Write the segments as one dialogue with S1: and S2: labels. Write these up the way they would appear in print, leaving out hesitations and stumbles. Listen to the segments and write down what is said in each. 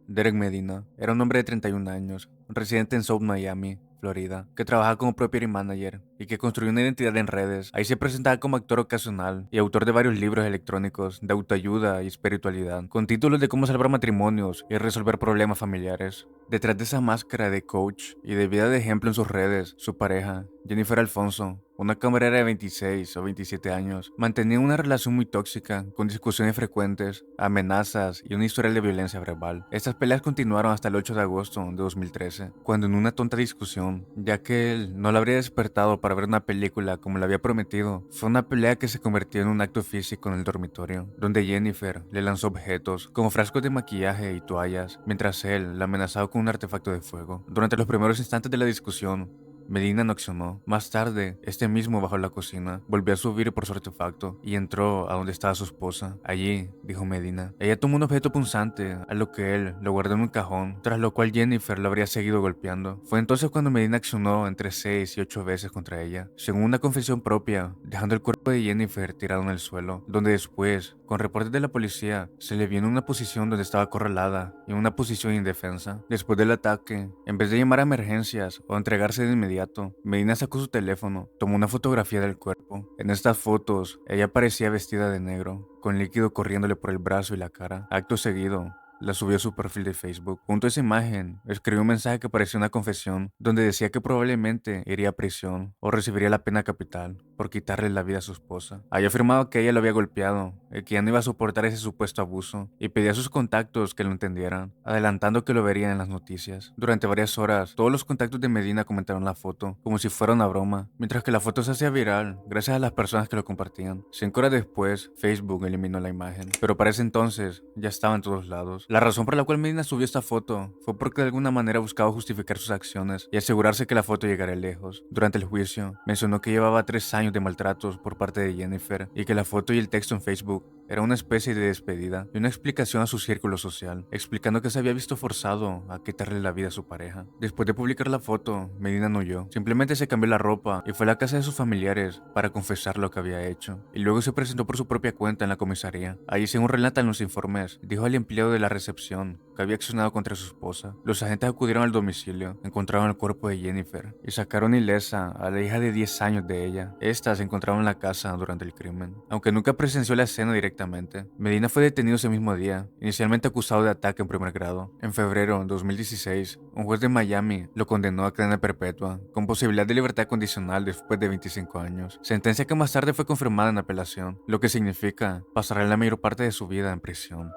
S1: Derek Medina era un hombre de 31 años, residente en South Miami, Florida, que trabajaba como property manager y que construyó una identidad en redes. Ahí se presentaba como actor ocasional y autor de varios libros electrónicos de autoayuda y espiritualidad, con títulos de cómo salvar matrimonios y resolver problemas familiares. Detrás de esa máscara de coach y de vida de ejemplo en sus redes, su pareja, Jennifer Alfonso, una camarera de 26 o 27 años, mantenía una relación muy tóxica, con discusiones frecuentes, amenazas y una historia de violencia verbal. Estas peleas continuaron hasta el 8 de agosto de 2013, cuando en una tonta discusión, ya que él no la habría despertado para ver una película como le había prometido, fue una pelea que se convirtió en un acto físico en el dormitorio, donde Jennifer le lanzó objetos como frascos de maquillaje y toallas, mientras él la amenazaba con un artefacto de fuego. Durante los primeros instantes de la discusión, Medina no accionó. Más tarde, este mismo bajó a la cocina, volvió a subir por su artefacto y entró a donde estaba su esposa. Allí, dijo Medina, ella tomó un objeto punzante, a lo que él lo guardó en un cajón, tras lo cual Jennifer lo habría seguido golpeando. Fue entonces cuando Medina accionó entre 6 y 8 veces contra ella, según una confesión propia, dejando el cuerpo de Jennifer tirado en el suelo, donde después, con reportes de la policía, se le vio en una posición donde estaba acorralada y en una posición indefensa. Después del ataque, en vez de llamar a emergencias o entregarse de inmediato, Medina sacó su teléfono, tomó una fotografía del cuerpo. En estas fotos, ella parecía vestida de negro, con líquido corriéndole por el brazo y la cara. Acto seguido, la subió a su perfil de Facebook. Junto a esa imagen, escribió un mensaje que parecía una confesión, donde decía que probablemente iría a prisión o recibiría la pena capital por quitarle la vida a su esposa. Ahí afirmaba que ella lo había golpeado y que ya no iba a soportar ese supuesto abuso, y pedía a sus contactos que lo entendieran, adelantando que lo verían en las noticias. Durante varias horas, todos los contactos de Medina comentaron la foto, como si fuera una broma, mientras que la foto se hacía viral gracias a las personas que lo compartían. 5 horas después, Facebook eliminó la imagen, pero para ese entonces ya estaba en todos lados. La razón por la cual Medina subió esta foto fue porque de alguna manera buscaba justificar sus acciones y asegurarse que la foto llegara lejos. Durante el juicio, mencionó que llevaba 3 años de maltratos por parte de Jennifer y que la foto y el texto en Facebook era una especie de despedida y una explicación a su círculo social, explicando que se había visto forzado a quitarle la vida a su pareja. Después de publicar la foto, Medina no huyó, simplemente se cambió la ropa y fue a la casa de sus familiares para confesar lo que había hecho, y luego se presentó por su propia cuenta en la comisaría. Allí, según relatan los informes, dijo al empleado de la recepción que había accionado contra su esposa. Los agentes acudieron al domicilio, encontraron el cuerpo de Jennifer y sacaron ilesa a la hija de 10 años de ella. Esta se encontraba en la casa durante el crimen. Aunque nunca presenció la escena directamente, Medina fue detenido ese mismo día, inicialmente acusado de ataque en primer grado. En febrero de 2016, un juez de Miami lo condenó a cadena perpetua, con posibilidad de libertad condicional después de 25 años, sentencia que más tarde fue confirmada en apelación, lo que significa pasará la mayor parte de su vida en prisión.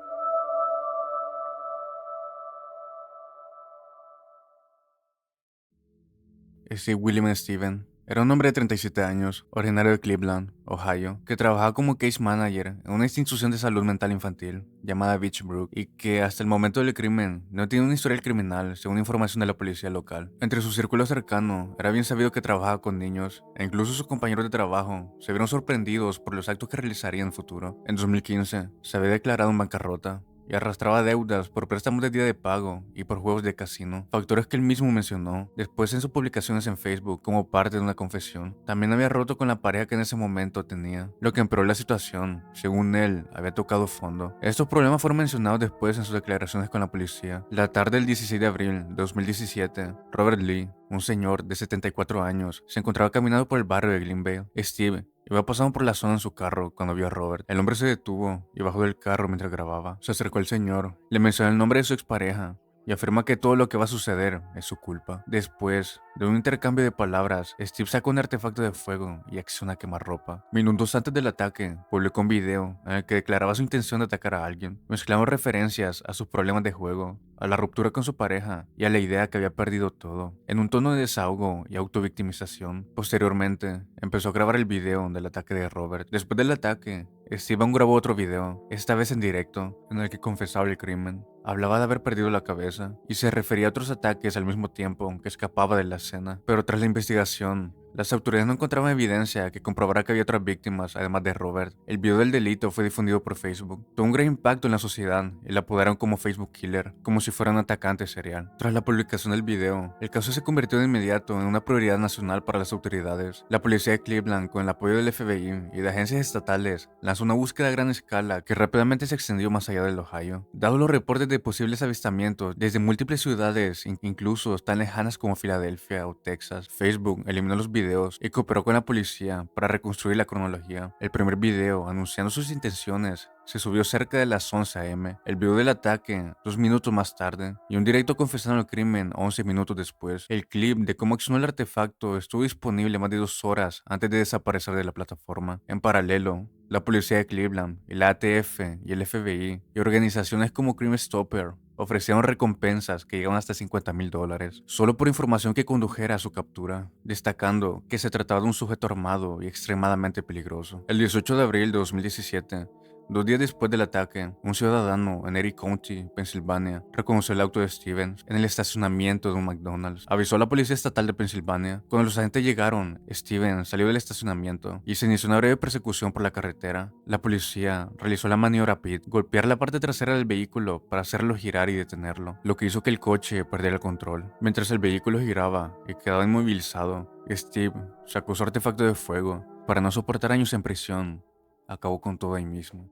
S1: Steve William Steven era un hombre de 37 años, originario de Cleveland, Ohio, que trabajaba como case manager en una institución de salud mental infantil llamada Beachbrook y que hasta el momento del crimen no tiene un historial criminal, según información de la policía local. Entre su círculo cercano, era bien sabido que trabajaba con niños e incluso sus compañeros de trabajo se vieron sorprendidos por los actos que realizaría en el futuro. En 2015, se había declarado en bancarrota y arrastraba deudas por préstamos de día de pago y por juegos de casino, factores que él mismo mencionó después en sus publicaciones en Facebook como parte de una confesión. También había roto con la pareja que en ese momento tenía, lo que empeoró la situación. Según él, había tocado fondo. Estos problemas fueron mencionados después en sus declaraciones con la policía. La tarde del 16 de abril de 2017, Robert Lee, un señor de 74 años, se encontraba caminando por el barrio de Greenvale. Steve iba pasando por la zona en su carro cuando vio a Robert. El hombre se detuvo y bajó del carro mientras grababa. Se acercó al señor, le mencionó el nombre de su expareja y afirma que todo lo que va a suceder es su culpa. Después de un intercambio de palabras, Steve sacó un artefacto de fuego y acciona a quemarropa. Minutos antes del ataque, publicó un video en el que declaraba su intención de atacar a alguien, mezclando referencias a sus problemas de juego, a la ruptura con su pareja y a la idea que había perdido todo, en un tono de desahogo y autovictimización. Posteriormente, empezó a grabar el video del ataque de Robert. Después del ataque, Steve aún grabó otro video, esta vez en directo, en el que confesaba el crimen. Hablaba de haber perdido la cabeza y se refería a otros ataques al mismo tiempo que escapaba de la escena. Pero tras la investigación, Las autoridades no encontraban evidencia que comprobara que había otras víctimas, además de Robert. El video del delito fue difundido por Facebook. Tuvo un gran impacto en la sociedad y la apodaron como Facebook Killer, como si fuera un atacante serial. Tras la publicación del video, el caso se convirtió de inmediato en una prioridad nacional para las autoridades. La policía de Cleveland, con el apoyo del FBI y de agencias estatales, lanzó una búsqueda a gran escala que rápidamente se extendió más allá del Ohio. Dado los reportes de posibles avistamientos desde múltiples ciudades, incluso tan lejanas como Filadelfia o Texas, Facebook eliminó los videos y cooperó con la policía para reconstruir la cronología. El primer video, anunciando sus intenciones, se subió cerca de las 11 a.m., el video del ataque 2 minutos más tarde, y un directo confesando el crimen 11 minutos después. El clip de cómo accionó el artefacto estuvo disponible más de 2 horas antes de desaparecer de la plataforma. En paralelo, la policía de Cleveland, el ATF y el FBI, y organizaciones como Crime Stopper ofrecieron recompensas que llegaban hasta $50,000 solo por información que condujera a su captura, destacando que se trataba de un sujeto armado y extremadamente peligroso. El 18 de abril de 2017, 2 días después del ataque, un ciudadano en Erie County, Pensilvania, reconoció el auto de Stevens en el estacionamiento de un McDonald's. Avisó a la policía estatal de Pensilvania. Cuando los agentes llegaron, Stevens salió del estacionamiento y se inició una breve persecución por la carretera. La policía realizó la maniobra Pit, golpear la parte trasera del vehículo para hacerlo girar y detenerlo, lo que hizo que el coche perdiera el control. Mientras el vehículo giraba y quedaba inmovilizado, Steve sacó su artefacto de fuego. Para no soportar años en prisión, acabó con todo ahí mismo.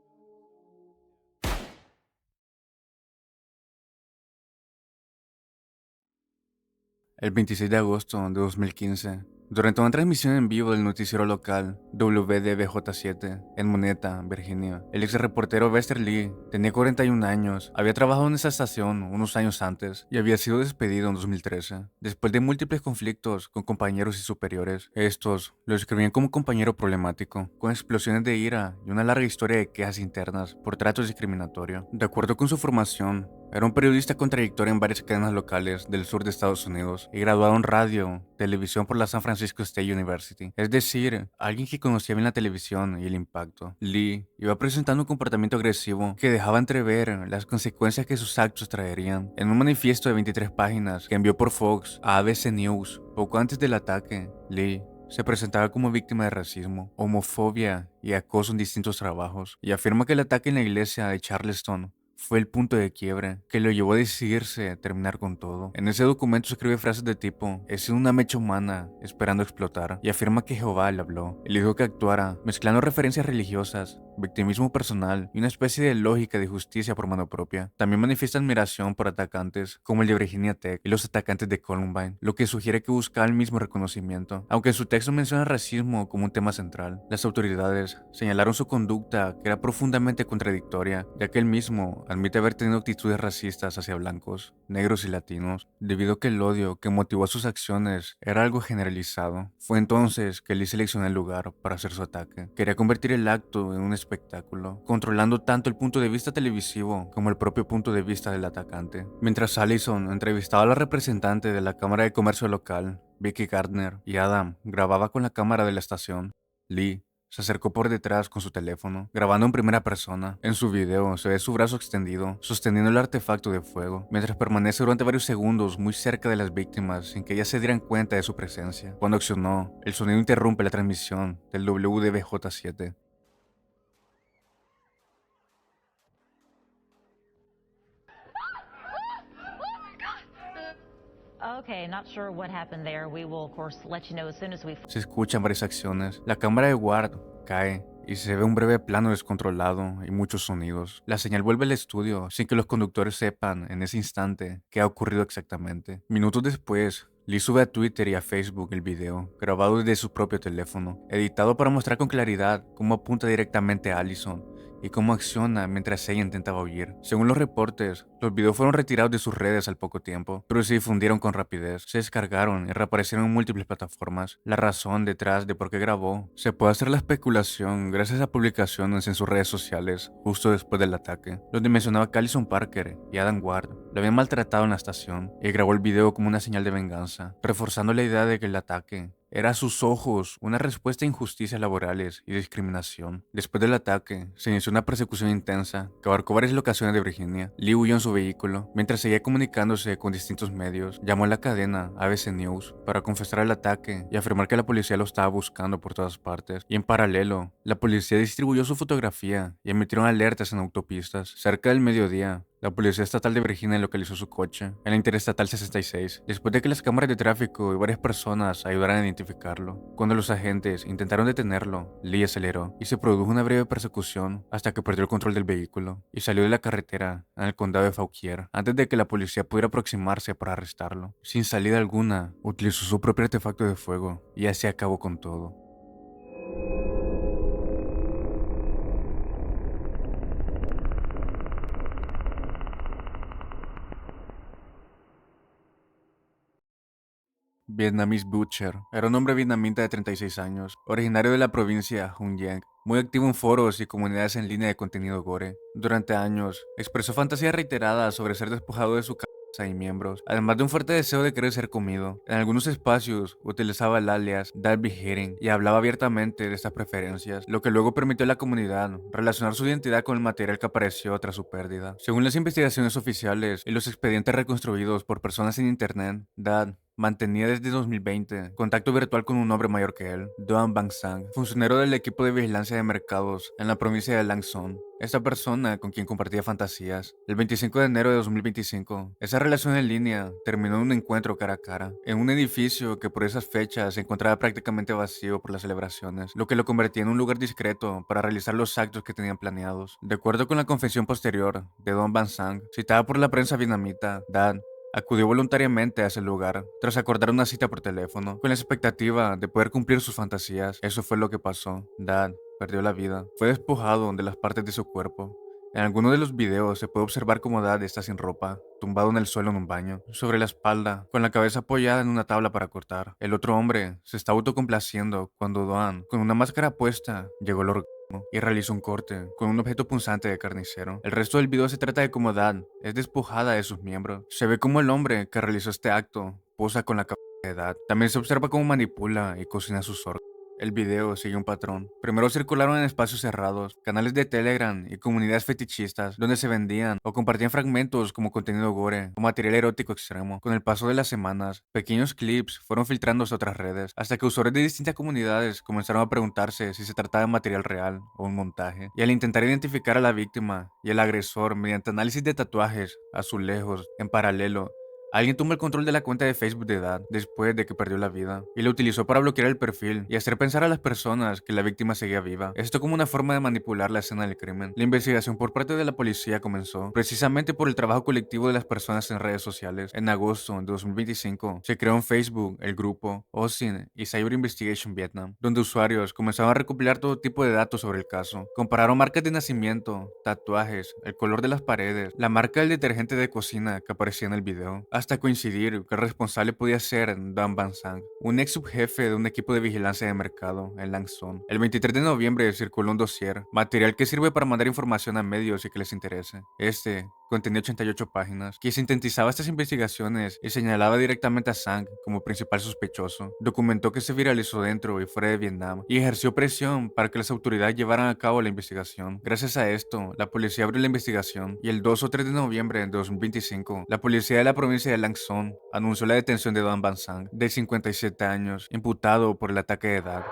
S1: El 26 de agosto de 2015, durante una transmisión en vivo del noticiero local WDBJ7 en Moneta, Virginia, el ex reportero Bester Lee tenía 41 años, había trabajado en esa estación unos años antes y había sido despedido en 2013. Después de múltiples conflictos con compañeros y superiores, estos lo describían como un compañero problemático, con explosiones de ira y una larga historia de quejas internas por tratos discriminatorios. De acuerdo con su formación, era un periodista contradictorio en varias cadenas locales del sur de Estados Unidos y graduado en radio, televisión por la San Francisco State University. Es decir, alguien que conocía bien la televisión y el impacto. Lee iba presentando un comportamiento agresivo que dejaba entrever las consecuencias que sus actos traerían. En un manifiesto de 23 páginas que envió por Fox a ABC News poco antes del ataque, Lee se presentaba como víctima de racismo, homofobia y acoso en distintos trabajos, y afirma que el ataque en la iglesia de Charleston fue el punto de quiebre que lo llevó a decidirse terminar con todo. En ese documento escribe frases de tipo: he sido una mecha humana esperando explotar, y afirma que Jehová le habló y le dijo que actuara, mezclando referencias religiosas, victimismo personal y una especie de lógica de justicia por mano propia. También manifiesta admiración por atacantes como el de Virginia Tech y los atacantes de Columbine, lo que sugiere que buscaba el mismo reconocimiento. Aunque su texto menciona el racismo como un tema central, las autoridades señalaron su conducta que era profundamente contradictoria, ya que él mismo admite haber tenido actitudes racistas hacia blancos, negros y latinos, debido a que el odio que motivó a sus acciones era algo generalizado. Fue entonces que Lee seleccionó el lugar para hacer su ataque. Quería convertir el acto en un espectáculo, controlando tanto el punto de vista televisivo como el propio punto de vista del atacante. Mientras Allison entrevistaba a la representante de la Cámara de Comercio local, Vicky Gardner, y Adam grababa con la cámara de la estación, Lee se acercó por detrás con su teléfono, grabando en primera persona. En su video se ve su brazo extendido, sosteniendo el artefacto de fuego, mientras permanece durante varios segundos muy cerca de las víctimas sin que ellas se dieran cuenta de su presencia. Cuando accionó, el sonido interrumpe la transmisión del WDBJ7.
S2: Okay, not sure what happened there. We will, of course, let you know as soon as we.
S1: Se escuchan varias acciones. La cámara de Ward cae y se ve un breve plano descontrolado y muchos sonidos. La señal vuelve al estudio sin que los conductores sepan en ese instante qué ha ocurrido exactamente. Minutos después, Lee sube a Twitter y a Facebook el video, grabado desde su propio teléfono, editado para mostrar con claridad cómo apunta directamente a Allison y cómo acciona mientras ella intentaba huir. Según los reportes, los videos fueron retirados de sus redes al poco tiempo, pero se difundieron con rapidez, se descargaron y reaparecieron en múltiples plataformas. La razón detrás de por qué grabó se puede hacer la especulación gracias a publicaciones en sus redes sociales justo después del ataque, donde mencionaba que Allison Parker y Adam Ward lo habían maltratado en la estación y grabó el video como una señal de venganza, reforzando la idea de que el ataque era a sus ojos una respuesta a injusticias laborales y discriminación. Después del ataque, se inició una persecución intensa que abarcó varias locaciones de Virginia. Lee huyó en su vehículo mientras seguía comunicándose con distintos medios. Llamó a la cadena ABC News para confesar el ataque y afirmar que la policía lo estaba buscando por todas partes. Y en paralelo, la policía distribuyó su fotografía y emitieron alertas en autopistas. Cerca del mediodía, la Policía Estatal de Virginia localizó su coche en la Interestatal 66, después de que las cámaras de tráfico y varias personas ayudaran a identificarlo. Cuando los agentes intentaron detenerlo, Lee aceleró y se produjo una breve persecución hasta que perdió el control del vehículo y salió de la carretera en el condado de Fauquier antes de que la policía pudiera aproximarse para arrestarlo. Sin salida alguna, utilizó su propio artefacto de fuego y así acabó con todo. Vietnamese Butcher era un hombre vietnamita de 36 años, originario de la provincia Hun Giang, muy activo en foros y comunidades en línea de contenido gore. Durante años, expresó fantasías reiteradas sobre ser despojado de su cabeza y miembros, además de un fuerte deseo de querer ser comido. En algunos espacios, utilizaba el alias Darby Hitting y hablaba abiertamente de estas preferencias, lo que luego permitió a la comunidad relacionar su identidad con el material que apareció tras su pérdida. Según las investigaciones oficiales y los expedientes reconstruidos por personas en internet, Dad mantenía desde 2020 contacto virtual con un hombre mayor que él, Doan Bang Sang, funcionario del equipo de vigilancia de mercados en la provincia de Lang Son. Esta persona con quien compartía fantasías. El 25 de enero de 2025, esa relación en línea terminó en un encuentro cara a cara, en un edificio que por esas fechas se encontraba prácticamente vacío por las celebraciones, lo que lo convertía en un lugar discreto para realizar los actos que tenían planeados. De acuerdo con la confesión posterior de Don Bang Sang, citada por la prensa vietnamita, Dan acudió voluntariamente a ese lugar tras acordar una cita por teléfono, con la expectativa de poder cumplir sus fantasías. Eso fue lo que pasó. Dad perdió la vida. Fue despojado de las partes de su cuerpo. En algunos de los videos se puede observar cómo Dad está sin ropa, tumbado en el suelo en un baño, sobre la espalda, con la cabeza apoyada en una tabla para cortar. El otro hombre se está autocomplaciendo cuando Doan, con una máscara puesta, llegó al orgasmo y realizó un corte con un objeto punzante de carnicero. El resto del video se trata de cómo Dan es despojada de sus miembros. Se ve como el hombre que realizó este acto posa con la cabeza de Dad. También se observa cómo manipula y cocina sus órganos. El video sigue un patrón. Primero circularon en espacios cerrados, canales de Telegram y comunidades fetichistas donde se vendían o compartían fragmentos como contenido gore o material erótico extremo. Con el paso de las semanas, pequeños clips fueron filtrándose a otras redes hasta que usuarios de distintas comunidades comenzaron a preguntarse si se trataba de material real o un montaje. Y al intentar identificar a la víctima y el agresor mediante análisis de tatuajes, azulejos, en paralelo, alguien tomó el control de la cuenta de Facebook de Dad después de que perdió la vida y lo utilizó para bloquear el perfil y hacer pensar a las personas que la víctima seguía viva. Esto como una forma de manipular la escena del crimen. La investigación por parte de la policía comenzó precisamente por el trabajo colectivo de las personas en redes sociales. En agosto de 2025 se creó en Facebook el grupo OSIN y Cyber Investigation Vietnam, donde usuarios comenzaron a recopilar todo tipo de datos sobre el caso. Compararon marcas de nacimiento, tatuajes, el color de las paredes, la marca del detergente de cocina que aparecía en el video, hasta coincidir que el responsable podía ser Dan Van Sang, un ex subjefe de un equipo de vigilancia de mercado en Lang Son. El 23 de noviembre circuló un dossier, material que sirve para mandar información a medios y que les interese. Este contenía 88 páginas, que sintetizaba estas investigaciones y señalaba directamente a Sang como principal sospechoso. Documentó que se viralizó dentro y fuera de Vietnam y ejerció presión para que las autoridades llevaran a cabo la investigación. Gracias a esto, la policía abrió la investigación y el 2 o 3 de noviembre de 2025, la policía de la provincia de Lang Son anunció la detención de Don Van Sang, de 57 años, imputado por el ataque de Dad.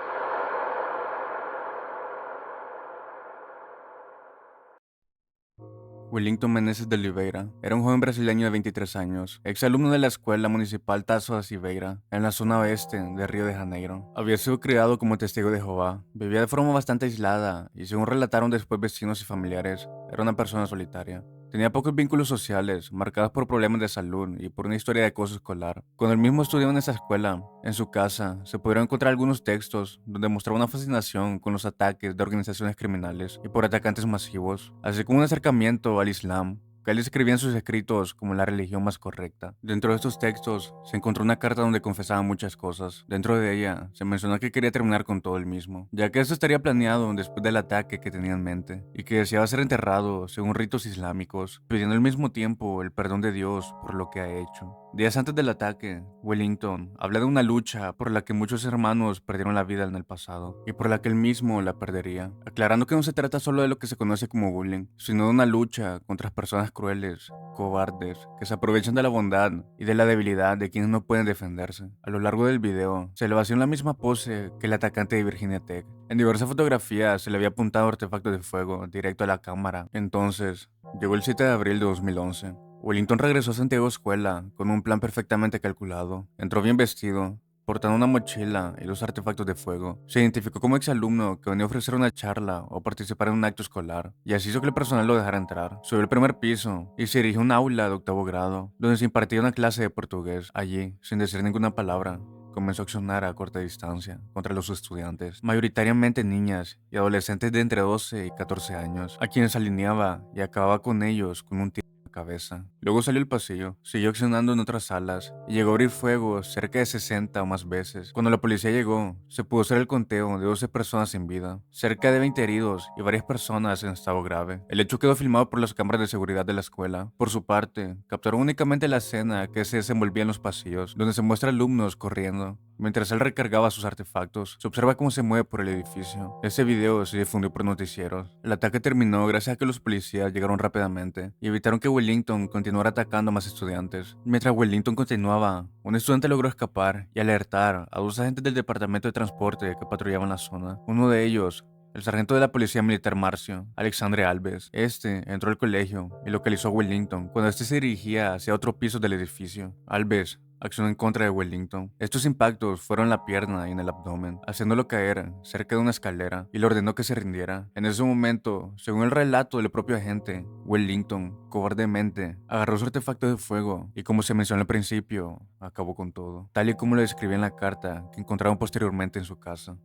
S1: Wellington Menezes de Oliveira era un joven brasileño de 23 años, exalumno de la Escuela Municipal Tasso da Silveira, en la zona oeste de Río de Janeiro. Había sido criado como testigo de Jehová, vivía de forma bastante aislada y, según relataron después vecinos y familiares, era una persona solitaria. Tenía pocos vínculos sociales, marcados por problemas de salud y por una historia de acoso escolar. Cuando él mismo estudiaba en esa escuela, en su casa, se pudieron encontrar algunos textos donde mostraba una fascinación con los ataques de organizaciones criminales y por atacantes masivos, así como un acercamiento al Islam que él escribía en sus escritos como la religión más correcta. Dentro de estos textos se encontró una carta donde confesaba muchas cosas. Dentro de ella se mencionó que quería terminar con todo el mismo, ya que esto estaría planeado después del ataque que tenía en mente, y que deseaba ser enterrado según ritos islámicos, pidiendo al mismo tiempo el perdón de Dios por lo que ha hecho. Días antes del ataque, Wellington habla de una lucha por la que muchos hermanos perdieron la vida en el pasado, y por la que él mismo la perdería, aclarando que no se trata solo de lo que se conoce como bullying, sino de una lucha contra personas crueles, cobardes, que se aprovechan de la bondad y de la debilidad de quienes no pueden defenderse. A lo largo del video, se le vació en la misma pose que el atacante de Virginia Tech. En diversas fotografías se le había apuntado artefactos de fuego directo a la cámara. Entonces, llegó el 7 de abril de 2011. Wellington regresó a Santiago Escuela con un plan perfectamente calculado. Entró bien vestido, portando una mochila y dos artefactos de fuego. Se identificó como exalumno que venía a ofrecer una charla o participar en un acto escolar, y así hizo que el personal lo dejara entrar. Subió al primer piso y se dirigió a un aula de octavo grado, donde se impartía una clase de portugués. Allí, sin decir ninguna palabra, comenzó a accionar a corta distancia contra los estudiantes, mayoritariamente niñas y adolescentes de entre 12 y 14 años, a quienes alineaba y acababa con ellos con un tiro en la cabeza. Luego salió al pasillo, siguió accionando en otras salas y llegó a abrir fuego cerca de 60 o más veces. Cuando la policía llegó, se pudo hacer el conteo de 12 personas sin vida, cerca de 20 heridos y varias personas en estado grave. El hecho quedó filmado por las cámaras de seguridad de la escuela. Por su parte, captaron únicamente la escena que se desenvolvía en los pasillos, donde se muestra alumnos corriendo. Mientras él recargaba sus artefactos, se observa cómo se mueve por el edificio. Ese video se difundió por noticieros. El ataque terminó gracias a que los policías llegaron rápidamente y evitaron que Wellington continuara atacando a más estudiantes. Mientras Wellington continuaba, un estudiante logró escapar y alertar a dos agentes del departamento de transporte que patrullaban la zona. Uno de ellos, el sargento de la policía militar Marcio, Alexandre Alves, entró al colegio y localizó a Wellington cuando se dirigía hacia otro piso del edificio. Alves accionó en contra de Wellington. Estos impactos fueron en la pierna y en el abdomen, haciéndolo caer cerca de una escalera, y le ordenó que se rindiera. En ese momento, según el relato del propio agente, Wellington, cobardemente, agarró su artefacto de fuego y, como se mencionó al principio, acabó con todo, tal y como lo describía en la carta que encontraron posteriormente en su casa.